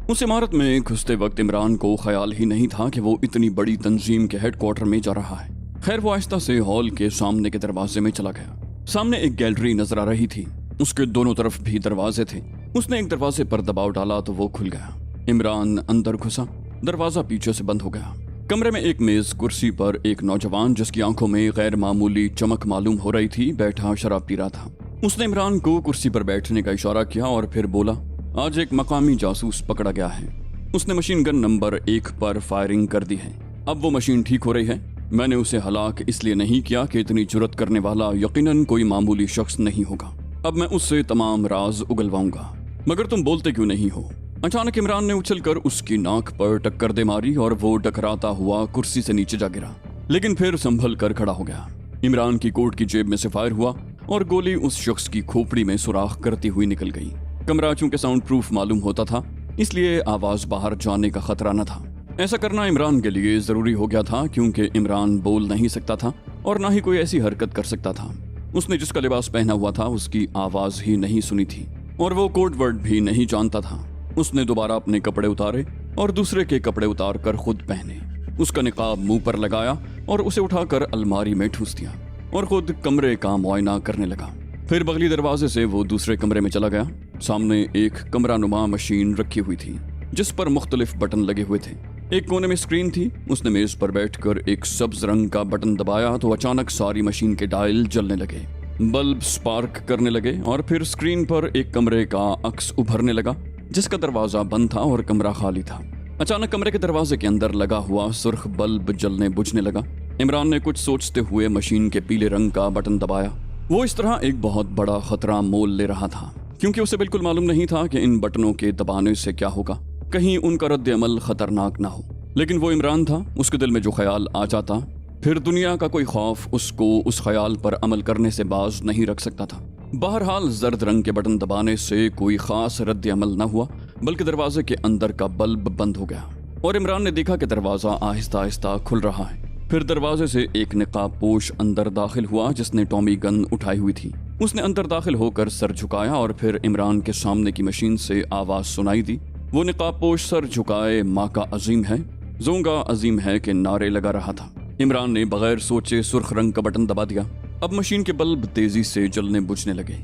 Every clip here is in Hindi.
उस इमारत में घुसते वक्त इमरान को ख्याल ही नहीं था कि वो इतनी बड़ी तंजीम के हेडक्वार्टर में जा रहा है। खैर वो आहिस्ता से हॉल के सामने के दरवाजे में चला गया। सामने एक गैलरी नजर आ रही थी, उसके दोनों तरफ भी दरवाजे थे। उसने एक दरवाजे पर दबाव डाला तो वो खुल गया। इमरान अंदर घुसा, दरवाजा पीछे से बंद हो गया। कमरे में एक मेज कुर्सी पर एक नौजवान, जिसकी आंखों में गैर मामूली चमक मालूम हो रही थी, बैठा शराब पी रहा था। उसने इमरान को कुर्सी पर बैठने का इशारा किया और फिर बोला, आज एक मकामी जासूस पकड़ा गया है। उसने मशीन गन नंबर 1 पर फायरिंग कर दी है। अब वो मशीन ठीक हो रही है। मैंने उसे हलाक इसलिए नहीं किया कि इतनी जुर्रत करने वाला यकीनन कोई मामूली शख्स नहीं होगा। अब मैं उससे तमाम राज उगलवाऊंगा। मगर तुम बोलते क्यों नहीं हो? अचानक इमरान ने उछलकर उसकी नाक पर टक्कर दे मारी और वो टकराता हुआ कुर्सी से नीचे जा गिरा, लेकिन फिर संभल कर खड़ा हो गया। इमरान की कोट की जेब में से फायर हुआ और गोली उस शख्स की खोपड़ी में सुराख करती हुई निकल गई। कमरा चूंकि साउंड प्रूफ मालूम होता था, इसलिए आवाज बाहर जाने का खतरा न था। ऐसा करना इमरान के लिए जरूरी हो गया था, क्योंकि इमरान बोल नहीं सकता था और ना ही कोई ऐसी हरकत कर सकता था। उसने जिसका लिबास पहना हुआ था उसकी आवाज ही नहीं सुनी थी और वो कोड वर्ड भी नहीं जानता था। उसने दोबारा अपने कपड़े उतारे और दूसरे के कपड़े उतार कर खुद पहने। उसका निकाब मुंह पर लगाया और उसे उठाकर अलमारी में ठूस दिया और खुद कमरे का मुआयना करने लगा। फिर बगली दरवाजे से वो दूसरे कमरे में चला गया। सामने एक कमरा नुमा मशीन रखी हुई थी, जिस पर मुख्तलिफ बटन लगे हुए थे। एक कोने में स्क्रीन थी। उसने मेज पर बैठकर एक सब्ज रंग का बटन दबाया तो अचानक सारी मशीन के डायल जलने लगे, बल्ब स्पार्क करने लगे और फिर स्क्रीन पर एक कमरे का अक्स उभरने लगा, जिसका दरवाजा बंद था और कमरा खाली था। अचानक कमरे के दरवाजे के अंदर लगा हुआ सुर्ख बल्ब जलने बुझने लगा। इमरान ने कुछ सोचते हुए मशीन के पीले रंग का बटन दबाया। वो इस तरह एक बहुत बड़ा खतरा मोल ले रहा था, क्योंकि उसे बिल्कुल मालूम नहीं था कि इन बटनों के दबाने से क्या होगा, कहीं उनका रद्द अमल खतरनाक ना हो। लेकिन वो इमरान था, उसके दिल में जो ख्याल आ जाता, फिर दुनिया का कोई खौफ उसको उस ख्याल पर अमल करने से बाज नहीं रख सकता था। बहरहाल जर्द रंग के बटन दबाने से कोई खास रद्द अमल न हुआ, बल्कि दरवाजे के अंदर का बल्ब बंद हो गया और इमरान ने देखा कि दरवाजा आहिस्ता आहिस्ता खुल रहा है। फिर दरवाजे से एक निकाबपोश अंदर दाखिल हुआ, जिसने टॉमी गन उठाई हुई थी। उसने अंदर दाखिल होकर सर झुकाया और फिर इमरान के सामने की मशीन से आवाज सुनाई दी। वो निकाबपोश सर झुकाए माँ का अजीम है, जोंगा अजीम है के नारे लगा रहा था। इमरान ने बगैर सोचे सुर्ख रंग का बटन दबा दिया। अब मशीन के बल्ब तेजी से जलने बुझने लगे।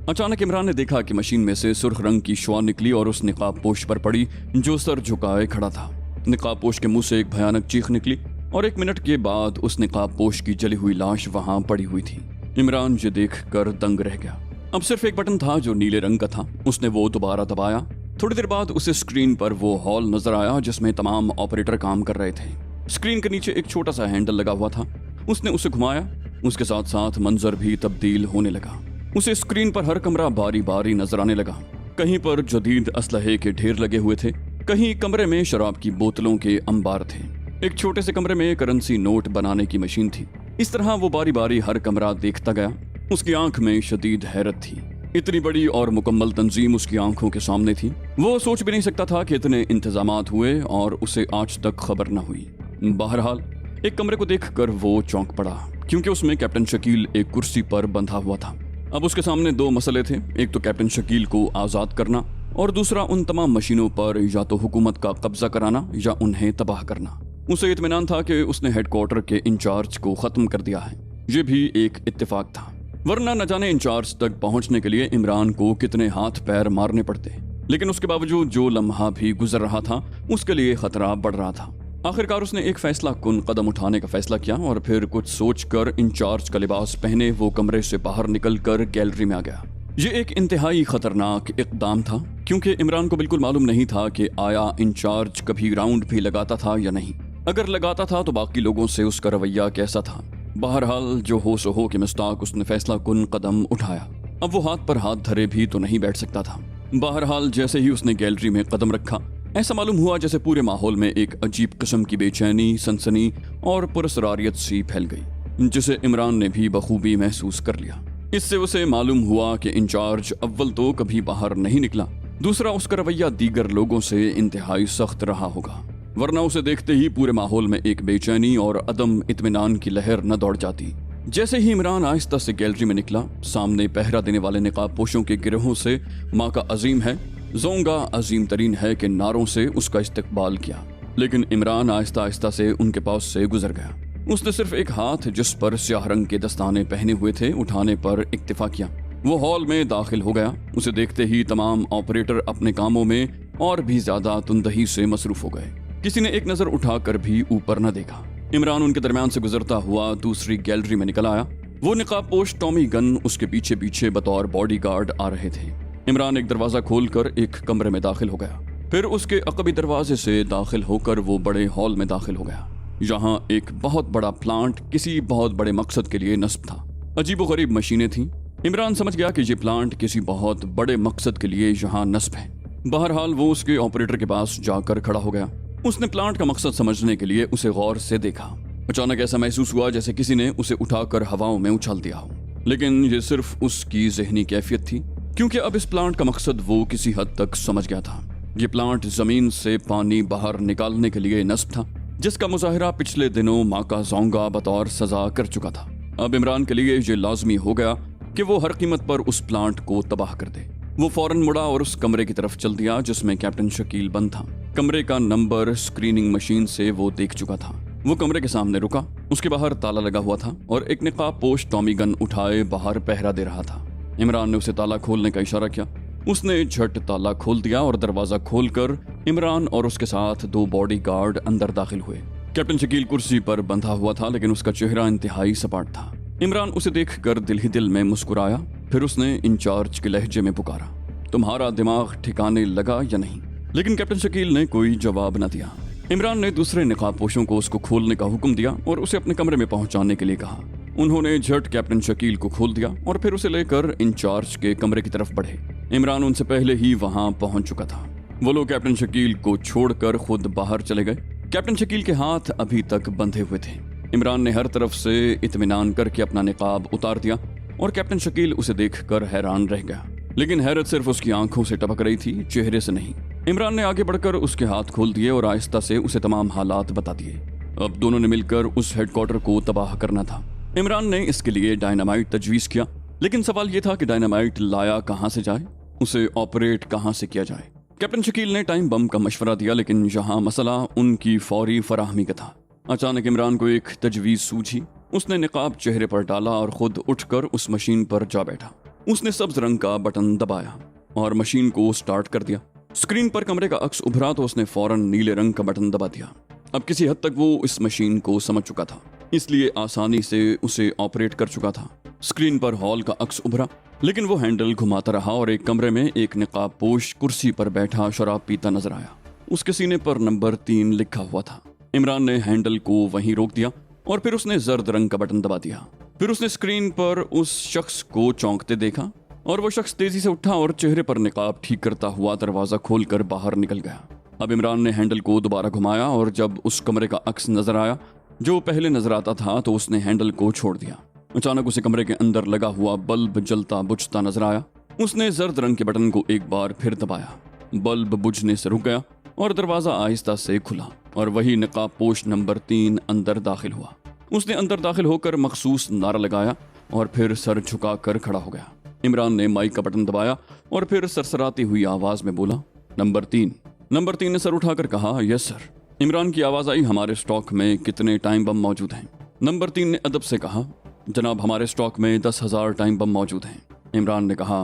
अचानक इमरान ने देखा कि मशीन में से सुर्ख रंग की शुआ निकली और उस निकाबपोश पर पड़ी, जो सर झुकाए खड़ा था। निकाबपोश के मुंह से एक भयानक चीख निकली और 1 मिनट के बाद उस निकाबपोश की जली हुई लाश वहां पड़ी हुई थी। इमरान ये देखकर दंग रह गया। अब सिर्फ एक बटन था जो नीले रंग का था। उसने वो दोबारा दबाया। थोड़ी देर बाद उसे स्क्रीन पर वो हॉल नजर आया, जिसमें तमाम ऑपरेटर काम कर रहे थे। स्क्रीन के नीचे एक छोटा सा हैंडल लगा हुआ था। उसने उसे घुमाया, उसके साथ साथ मंजर भी तब्दील होने लगा। उसे स्क्रीन पर हर कमरा बारी बारी नजर आने लगा। कहीं पर जदीद असलहे के ढेर लगे हुए थे, कहीं कमरे में शराब की बोतलों के अंबार थे। एक छोटे से कमरे में करेंसी नोट बनाने की मशीन थी। इस तरह वो बारी बारी हर कमरा देखता गया। उसकी आंख में शदीद हैरत थी। इतनी बड़ी और मुकम्मल तंजीम उसकी आंखों के सामने थी। वो सोच भी नहीं सकता था कि इतने इंतजामात हुए और उसे आज तक खबर न हुई। बहरहाल एक कमरे को देखकर वो चौंक पड़ा, क्योंकि उसमें कैप्टन शकील एक कुर्सी पर बंधा हुआ था। अब उसके सामने 2 मसले थे, एक तो कैप्टन शकील को आज़ाद करना और दूसरा उन तमाम मशीनों पर या तो हुकूमत का कब्जा कराना या उन्हें तबाह करना। उसे इत्मीनान था कि उसने हेडक्वार्टर के इंचार्ज को खत्म कर दिया है। ये भी एक इत्तेफाक था, वरना न जाने इंचार्ज तक पहुंचने के लिए इमरान को कितने हाथ पैर मारने पड़ते। लेकिन उसके बावजूद जो लम्हा भी गुजर रहा था, उसके लिए खतरा बढ़ रहा था। आखिरकार उसने एक फैसला कुन कदम उठाने का फैसला किया और फिर कुछ सोचकर इंचार्ज का लिबास पहने वो कमरे से बाहर निकलकर गैलरी में आ गया। ये एक इंतहाई खतरनाक इकदाम था, क्योंकि इमरान को बिल्कुल मालूम नहीं था कि आया इंचार्ज कभी राउंड भी लगाता था या नहीं। अगर लगाता था तो बाकी लोगों से उसका रवैया कैसा था। बहरहाल जो हो सो हो के मुस्ताक उसने फैसला कुन कदम उठाया। अब वो हाथ पर हाथ धरे भी तो नहीं बैठ सकता था। बहरहाल जैसे ही उसने गैलरी में कदम रखा, ऐसा मालूम हुआ जैसे पूरे माहौल में एक अजीब किस्म की बेचैनी, सनसनी और पुरसरारियत सी फैल गई, जिसे इमरान ने भी बखूबी महसूस कर लिया। इससे उसे मालूम हुआ कि इंचार्ज अव्वल तो कभी बाहर नहीं निकला, दूसरा उसका रवैया दीगर लोगों से इंतहाई सख्त रहा होगा, वरना उसे देखते ही पूरे माहौल में एक बेचैनी और अदम इत्मीनान की लहर न दौड़ जाती। जैसे ही इमरान आहिस्ता से गैलरी में निकला, सामने पहरा देने वाले निकाब पोशों के गिरोहों से माँ का अजीम है जोंगा अजीम तरीन है कि नारों से उसका इस्तकबाल किया, लेकिन इमरान आहिस्ता आहिस्ता से उनके पास से गुजर गया। उसने सिर्फ एक हाथ जिस पर स्याह रंग के दस्ताने पहने हुए थे उठाने पर इक्तिफा किया। वो हॉल में दाखिल हो गया। उसे देखते ही तमाम ऑपरेटर अपने कामों में और भी ज्यादा तुंदही से मसरूफ हो गए। किसी ने एक नजर उठाकर भी ऊपर न देखा। इमरान उनके दरमियान से गुजरता हुआ दूसरी गैलरी में निकल आया। वो निकाबपोश टॉमी गन उसके पीछे पीछे बतौर बॉडीगार्ड आ रहे थे। इमरान एक दरवाजा खोलकर एक कमरे में दाखिल हो गया। फिर उसके अकबी दरवाजे से दाखिल होकर वो बड़े हॉल में दाखिल हो गया। यहाँ एक बहुत बड़ा प्लांट किसी बहुत बड़े मकसद के लिए नस्ब था। अजीबोगरीब मशीनें थीं। इमरान समझ गया कि ये प्लांट किसी बहुत बड़े मकसद के लिए यहाँ नस्ब है। बहरहाल वो उसके ऑपरेटर के पास जाकर खड़ा हो गया। उसने प्लांट का मकसद समझने के लिए उसे गौर से देखा। अचानक ऐसा महसूस हुआ जैसे किसी ने उसे उठाकर हवाओं में उछाल दिया हो, लेकिन ये सिर्फ उसकी ज़हनी कैफियत थी, क्योंकि अब इस प्लांट का मकसद वो किसी हद तक समझ गया था। ये प्लांट जमीन से पानी बाहर निकालने के लिए नस्ब था, जिसका मुजाहिरा पिछले दिनों माका जोंगा बतौर सजा कर चुका था। अब इमरान के लिए ये लाजमी हो गया कि वो हर कीमत पर उस प्लांट को तबाह कर दे। वो फौरन मुड़ा और उस कमरे की तरफ चल दिया जिसमें कैप्टन शकील बंद था। कमरे का नंबर स्क्रीनिंग मशीन से वो देख चुका था। वो कमरे के सामने रुका। उसके बाहर ताला लगा हुआ था और एक निकाबपोश टॉमी गन उठाए बाहर पहरा दे रहा था। इमरान ने उसे ताला खोलने का इशारा किया। उसने झट ताला खोल दिया और दरवाजा खोलकर इमरान और उसके साथ दो बॉडीगार्ड अंदर दाखिल हुए। कैप्टन शकील कुर्सी पर बंधा हुआ था, लेकिन उसका चेहरा इंतहाई सपाट था। इमरान उसे देखकर दिल ही दिल में मुस्कुराया। फिर उसने इंचार्ज के लहजे में पुकारा, तुम्हारा दिमाग ठिकाने लगा या नहीं? लेकिन कैप्टन शकील ने कोई जवाब न दिया। इमरान ने दूसरे निकाबपोशों को उसको खोलने का हुक्म दिया और उसे अपने कमरे में पहुंचाने के लिए कहा। उन्होंने झट कैप्टन शकील को खोल दिया और फिर उसे लेकर इंचार्ज के कमरे की तरफ बढ़े। इमरान उनसे पहले ही वहां पहुंच चुका था। वो लोग कैप्टन शकील को छोड़कर खुद बाहर चले गए। कैप्टन शकील के हाथ अभी तक बंधे हुए थे। इमरान ने हर तरफ से इत्मीनान करके अपना निकाब उतार दिया और कैप्टन शकील उसे देखकर हैरान रह गया, लेकिन हैरत सिर्फ उसकी आंखों से टपक रही थी, चेहरे से नहीं। इमरान ने आगे बढ़कर उसके हाथ खोल दिए और आहिस्ता से उसे तमाम हालात बता दिए। अब दोनों ने मिलकर उस हेडक्वार्टर को तबाह करना था। इमरान ने इसके लिए डायनामाइट तजवीज किया, लेकिन सवाल यह था कि डायनामाइट लाया कहां से जाए, उसे ऑपरेट कहां से किया जाए। कैप्टन शकील ने टाइम बम का मशवरा दिया, लेकिन यहाँ मसला उनकी फौरी फराहमी का था। अचानक इमरान को एक तजवीज सूझी। उसने निकाब चेहरे पर डाला और खुद उठकर उस मशीन पर जा बैठा। उसने सब्ज रंग का बटन दबाया और मशीन को स्टार्ट कर दिया। स्क्रीन पर कमरे का अक्स उभरा तो उसने फौरन नीले रंग का बटन दबा दिया। अब किसी हद तक वो इस मशीन को समझ चुका था, इसलिए आसानी से उसे ऑपरेट कर चुका था। स्क्रीन पर हॉल का अक्स उभरा, लेकिन वो हैंडल घुमाता रहा और एक कमरे में एक निकाबपोश कुर्सी पर बैठा शराब पीता नजर आया। उसके सीने पर नंबर 3 लिखा हुआ था। इमरान ने हैंडल को वहीं रोक दिया और फिर उसने जर्द रंग का बटन दबा दिया। फिर उसने स्क्रीन पर उस शख्स को चौंकते देखा और वो शख्स तेजी से उठा और चेहरे पर निकाब ठीक करता हुआ दरवाजा खोलकर बाहर निकल गया। अब इमरान ने हैंडल को दोबारा घुमाया और जब उस कमरे का अक्स नजर आया जो पहले नजर आता था तो उसने हैंडल को छोड़ दिया। अचानक उसे कमरे के अंदर लगा हुआ बल्ब जलता बुझता नजर आया। उसने जर्द रंग के बटन को एक बार फिर दबाया। बल्ब बुझने से रुक गया और दरवाजा आहिस्ता से खुला और वही निकाबपोश नंबर 3 अंदर दाखिल हुआ। उसने अंदर दाखिल होकर मखसूस नारा लगाया और फिर सर झुकाकर खड़ा हो गया। इमरान ने माइक का बटन दबाया और फिर सरसराती हुई आवाज में बोला, नंबर 3। नंबर 3 ने सर उठाकर कहा, यस सर। इमरान की आवाज आई, हमारे स्टॉक में कितने टाइम बम मौजूद हैं? नंबर 3 ने अदब से कहा, जनाब हमारे स्टॉक में 10,000 टाइम बम मौजूद हैं। इमरान ने कहा,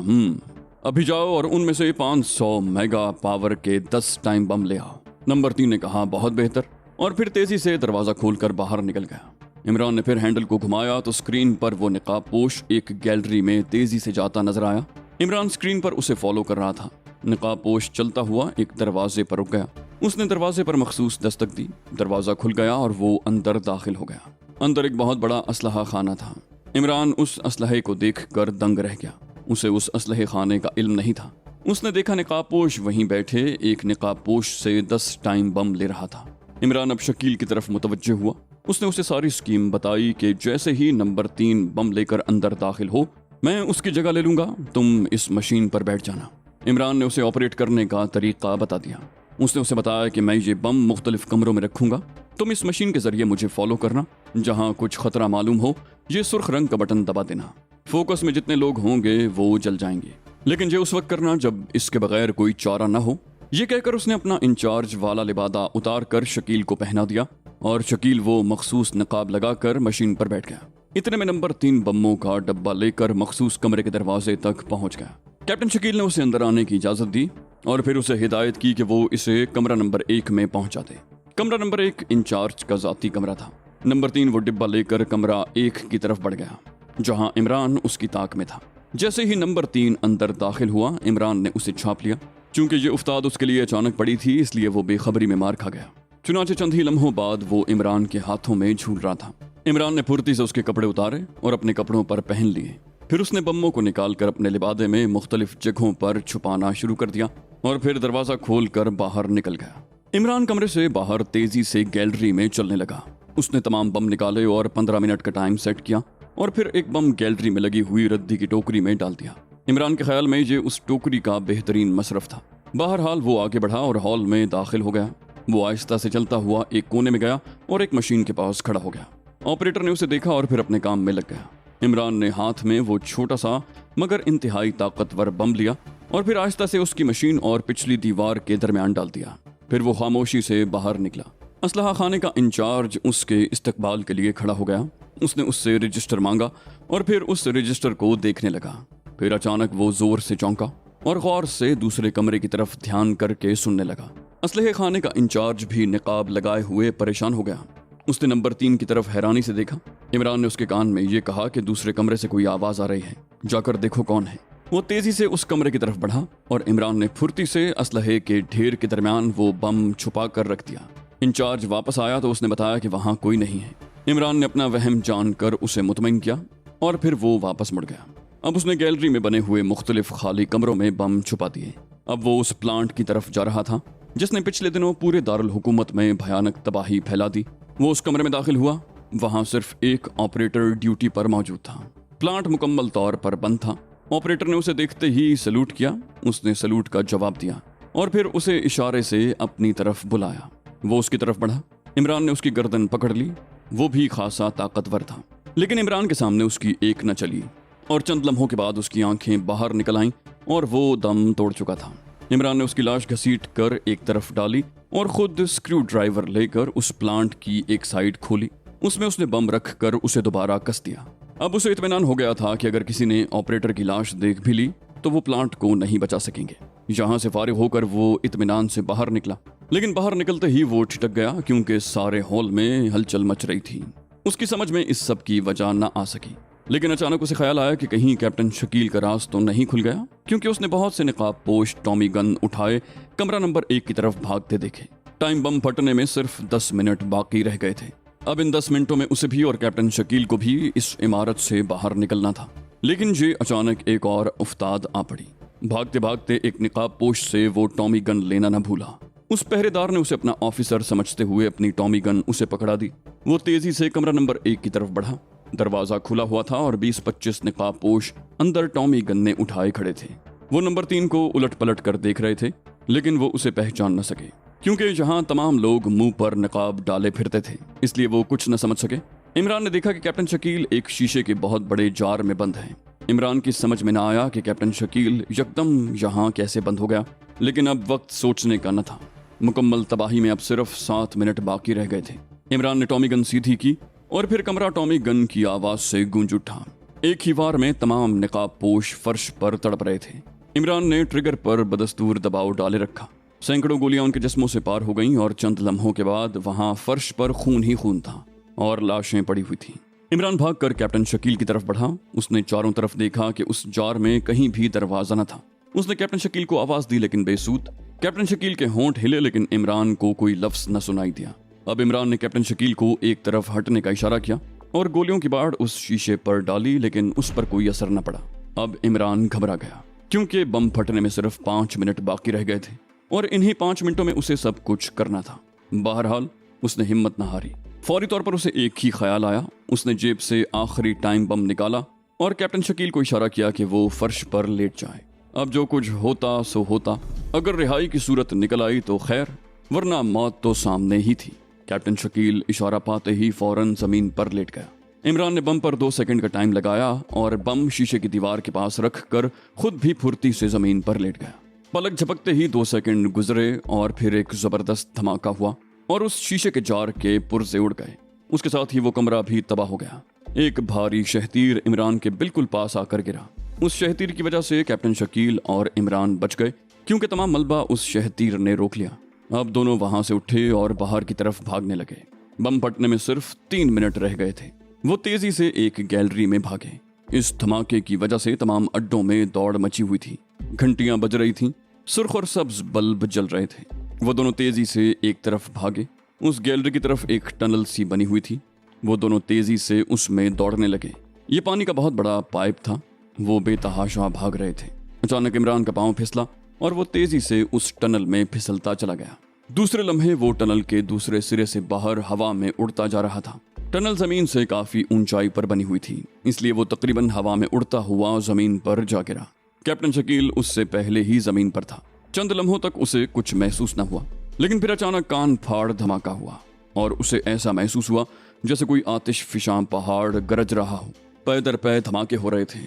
अभी जाओ और उनमें से 500 मेगा पावर के 10 टाइम बम ले आओ। नंबर 3 ने कहा, बहुत बेहतर, और फिर तेजी से दरवाजा खोलकर बाहर निकल गया। इमरान ने फिर हैंडल को घुमाया तो स्क्रीन पर वो निकाबपोश एक गैलरी में तेजी से जाता नजर आया। इमरान स्क्रीन पर उसे फॉलो कर रहा था। निकाबपोश चलता हुआ एक दरवाजे पर रुक गया। उसने दरवाजे पर मखसूस दस्तक दी। दरवाजा खुल गया और वो अंदर दाखिल हो गया। अंदर एक बहुत बड़ा असलहा खाना था। इमरान उस असलहे को देखकर दंग रह गया। उसे उस असलहे खाने का इल्म नहीं था। उसने देखा निकाबपोश वहीं बैठे एक निकाबपोश से 10 टाइम बम ले रहा था। इमरान अब शकील की तरफ मुतवज्जे हुआ। उसने उसे सारी स्कीम बताई कि जैसे ही नंबर 3 बम लेकर अंदर दाखिल हो, मैं उसकी जगह ले लूंगा, तुम इस मशीन पर बैठ जाना। इमरान ने उसे ऑपरेट करने का तरीका बता दिया। उसने उसे बताया कि मैं ये बम मुख्तलिफ कमरों में रखूंगा, तुम इस मशीन के जरिए मुझे फॉलो करना। जहां कुछ खतरा मालूम हो ये सुर्ख रंग का बटन दबा देना। फोकस में जितने लोग होंगे वो जल जाएंगे, लेकिन ये उस वक्त करना जब इसके बगैर कोई चारा न हो। ये कहकर उसने अपना इंचार्ज वाला लिबादा उतार कर शकील को पहना दिया और शकील वो मखसूस नकाब लगाकर मशीन पर बैठ गया। इतने में नंबर 3 बमों का डब्बा लेकर मखसूस कमरे के दरवाजे तक पहुंच गया। कैप्टन शकील ने उसे अंदर आने की इजाजत दी और फिर उसे हिदायत की कि वो इसे कमरा नंबर 1 में पहुंचा दे। कमरा नंबर 1 इंचार्ज का जाती कमरा था। नंबर 3 वो डिब्बा लेकर कमरा 1 की तरफ बढ़ गया, जहां इमरान उसकी ताक में था। जैसे ही नंबर 3 अंदर दाखिल हुआ, इमरान ने उसे छाप लिया। चूंकि ये उफ्ताद उसके लिए अचानक पड़ी थी, इसलिए वो बेखबरी में मार खा गया। चुनाचे चंद ही लम्हों बाद वो इमरान के हाथों में झूल रहा था। इमरान ने फुर्ती से उसके कपड़े उतारे और अपने कपड़ों पर पहन लिए। फिर उसने बम्मों को निकालकर अपने लिबादे में मुख्तलिफ जगहों पर छुपाना शुरू कर दिया और फिर दरवाजा खोलकर बाहर निकल गया। इमरान कमरे से बाहर तेजी से गैलरी में चलने लगा। उसने तमाम बम निकाले और 15 मिनट का टाइम सेट किया और फिर एक बम गैलरी में लगी हुई रद्दी की टोकरी में डाल दिया। इमरान के ख्याल में ये उस टोकरी का बेहतरीन मसरफ था। बहरहाल वो आगे बढ़ा और हॉल में दाखिल हो गया। वो आहिस्ता से चलता हुआ एक कोने में गया और एक मशीन के पास खड़ा हो गया। ऑपरेटर ने उसे देखा और फिर अपने काम में लग गया। इमरान ने हाथ में वो छोटा सा मगर इंतहाई ताकतवर बम लिया और फिर आहिस्ता से उसकी मशीन और पिछली दीवार के दरमियान डाल दिया। फिर वो खामोशी से बाहर निकला। असलहा खाने का इंचार्ज उसके इस्तकबाल के लिए खड़ा हो गया। उसने उससे रजिस्टर मांगा और फिर उस रजिस्टर को देखने लगा। फिर अचानक वो जोर से चौंका और गौर से दूसरे कमरे की तरफ ध्यान करके सुनने लगा। असलहे खाने का इंचार्ज भी निकाब लगाए हुए परेशान हो गया। उसने नंबर 3 की तरफ हैरानी से देखा। इमरान ने उसके कान में ये कहा कि दूसरे कमरे से कोई आवाज आ रही है, जाकर देखो कौन है। वो तेजी से उस कमरे की तरफ बढ़ा और इमरान ने फुर्ती से असलहे के ढेर के दरमियान वो बम छुपा कर रख दिया। इंचार्ज वापस आया तो उसने बताया कि वहां कोई नहीं है। इमरान ने अपना वहम जानकर उसे मुतमईन किया और फिर वो वापस मुड़ गया। अब उसने गैलरी में बने हुए मुख्तलिफ खाली कमरों में बम छुपा दिए। अब वो उस प्लांट की तरफ जा रहा था जिसने पिछले दिनों पूरे दारुल हुकूमत में भयानक तबाही फैला दी। वो उस कमरे में दाखिल हुआ। वहां सिर्फ एक ऑपरेटर ड्यूटी पर मौजूद था। प्लांट मुकम्मल तौर पर बंद था। ऑपरेटर ने उसे देखते ही सलूट किया। उसने सलूट का जवाब दिया और फिर उसे इशारे से अपनी तरफ बुलाया। वो उसकी तरफ बढ़ा। इमरान ने उसकी गर्दन पकड़ ली। वो भी खासा ताकतवर था, लेकिन इमरान के सामने उसकी एक न चली और चंद लम्हों के बाद उसकी आंखें बाहर निकल आईं और वो दम तोड़ चुका था। इमरान ने उसकी लाश घसीट कर एक तरफ डाली और खुद स्क्रू ड्राइवर लेकर उस प्लांट की एक साइड खोली। उसमें उसने बम रख कर उसे दोबारा कस दिया। अब उसे इत्मीनान हो गया था कि अगर किसी ने ऑपरेटर की लाश देख भी ली तो वो प्लांट को नहीं बचा सकेंगे। यहाँ से फारिग होकर वो इत्मीनान से बाहर निकला, लेकिन बाहर निकलते ही वो ठिठक गया क्योंकि सारे हॉल में हलचल मच रही थी। उसकी समझ में इस सब की वजह न आ सकी, लेकिन अचानक उसे ख्याल आया कि कहीं कैप्टन शकील का राज तो नहीं खुल गया, क्योंकि उसने बहुत से निकाब पोश टॉमी गन उठाए कमरा नंबर 1 की तरफ भागते देखे। टाइम बम फटने में सिर्फ 10 मिनट बाकी रह गए थे। अब इन 10 मिनटों में उसे भी और कैप्टन शकील को भी इस इमारत से बाहर निकलना था। लेकिन ये अचानक एक और उफ्ताद आ पड़ी। भागते भागते एक निकाब पोश से वो टॉमी गन लेना न भूला। उस पहरेदार ने उसे अपना ऑफिसर समझते हुए अपनी टॉमी गन उसे पकड़ा दी। वो तेजी से कमरा नंबर 1 की तरफ बढ़ा। दरवाजा खुला हुआ था और 20-25 निकाब पोश अंदर टॉमी गन्ने उठाए खड़े थे। वो नंबर 3 को उलट पलट कर देख रहे थे, लेकिन वो उसे पहचान न सके, क्योंकि जहां तमाम लोग मुंह पर निकाब डाले फिरते थे, इसलिए वो कुछ न समझ सके। इमरान ने देखा कि कैप्टन शकील एक शीशे के बहुत बड़े जार में बंद है। इमरान की समझ में न आया कि कैप्टन शकील यकदम यहाँ कैसे बंद हो गया, लेकिन अब वक्त सोचने का न था। मुकम्मल तबाही में अब सिर्फ 7 मिनट बाकी रह गए थे। इमरान ने टॉमी गन सीधी की और फिर कमरा टॉमी गन की आवाज से गूंज उठा। एक ही वार में तमाम निकाब पोश फर्श पर तड़प रहे थे। इमरान ने ट्रिगर पर बदस्तूर दबाव डाले रखा। सैकड़ों गोलियां उनके जिस्मों से पार हो गईं और चंद लम्हों के बाद वहां फर्श पर खून ही खून था और लाशें पड़ी हुई थीं। इमरान भागकर कैप्टन शकील की तरफ बढ़ा। उसने चारों तरफ देखा कि उस जार में कहीं भी दरवाजा न था। उसने कैप्टन शकील को आवाज दी, लेकिन बेसूद। कैप्टन शकील के होंठ हिले, लेकिन इमरान को कोई लफ्ज न सुनाई दिया। अब इमरान ने कैप्टन शकील को एक तरफ हटने का इशारा किया और गोलियों की बाढ़ उस शीशे पर डाली, लेकिन उस पर कोई असर न पड़ा। अब इमरान घबरा गया, क्योंकि बम फटने में सिर्फ 5 मिनट बाकी रह गए थे और इन्हीं 5 मिनटों में उसे सब कुछ करना था। बहरहाल उसने हिम्मत न हारी। फौरी तौर पर उसे एक ही ख्याल आया। उसने जेब से आखिरी टाइम बम निकाला और कैप्टन शकील को इशारा किया कि वो फर्श पर लेट जाए। अब जो कुछ होता सो होता। अगर रिहाई की सूरत निकल आई तो खैर, वरना मौत तो सामने ही थी। कैप्टन शकील इशारा पाते ही फौरन जमीन पर लेट गया। इमरान ने बम पर 2 सेकंड का टाइम लगाया और बम शीशे की दीवार के पास रख कर खुद भी फुर्ती से जमीन पर लेट गया। पलक झपकते ही 2 सेकंड गुजरे और फिर एक जबरदस्त धमाका हुआ और उस शीशे के जार के पुर्जे उड़ गए। उसके साथ ही वो कमरा भी तबाह हो गया। एक भारी शहतीर इमरान के बिल्कुल पास आकर गिरा। उस शहतीर की वजह से कैप्टन शकील और इमरान बच गए, क्योंकि तमाम मलबा उस शहतीर ने रोक लिया। अब दोनों वहां से उठे और बाहर की तरफ भागने लगे। बम फटने में सिर्फ 3 मिनट रह गए थे। वो तेजी से एक गैलरी में भागे। इस धमाके की वजह से तमाम अड्डों में दौड़ मची हुई थी। घंटियां बज रही थीं, सुर्ख और सब्ज बल्ब जल रहे थे। वो दोनों तेजी से एक तरफ भागे। उस गैलरी की तरफ एक टनल सी बनी हुई थी। वो दोनों तेजी से उसमें दौड़ने लगे। ये पानी का बहुत बड़ा पाइप था। वो बेतहाशा भाग रहे थे। अचानक इमरान का पांव फिसला और वो तेजी से उस टनल में फिसलता चला गया। दूसरे लम्हे वो टनल के दूसरे सिरे से बाहर हवा में उड़ता जा रहा था। टनल जमीन से काफी ऊंचाई पर बनी हुई थी, इसलिए वो तकरीबन हवा में उड़ता हुआ जमीन पर जा गिरा। कैप्टन शकील उससे पहले ही जमीन पर था। चंद लम्हों तक उसे कुछ महसूस न हुआ, लेकिन फिर अचानक कान फाड़ धमाका हुआ और उसे ऐसा महसूस हुआ जैसे कोई आतिश फिशां पहाड़ गरज रहा हो। पै दर पै धमाके हो रहे थे।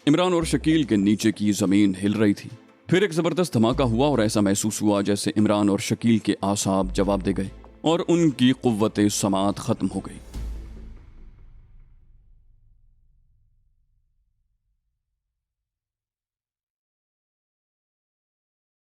इमरान और शकील के नीचे की जमीन हिल रही थी। फिर एक जबरदस्त धमाका हुआ और ऐसा महसूस हुआ जैसे इमरान और शकील के आसाब जवाब दे गए और उनकी कुव्वते समात खत्म हो गई।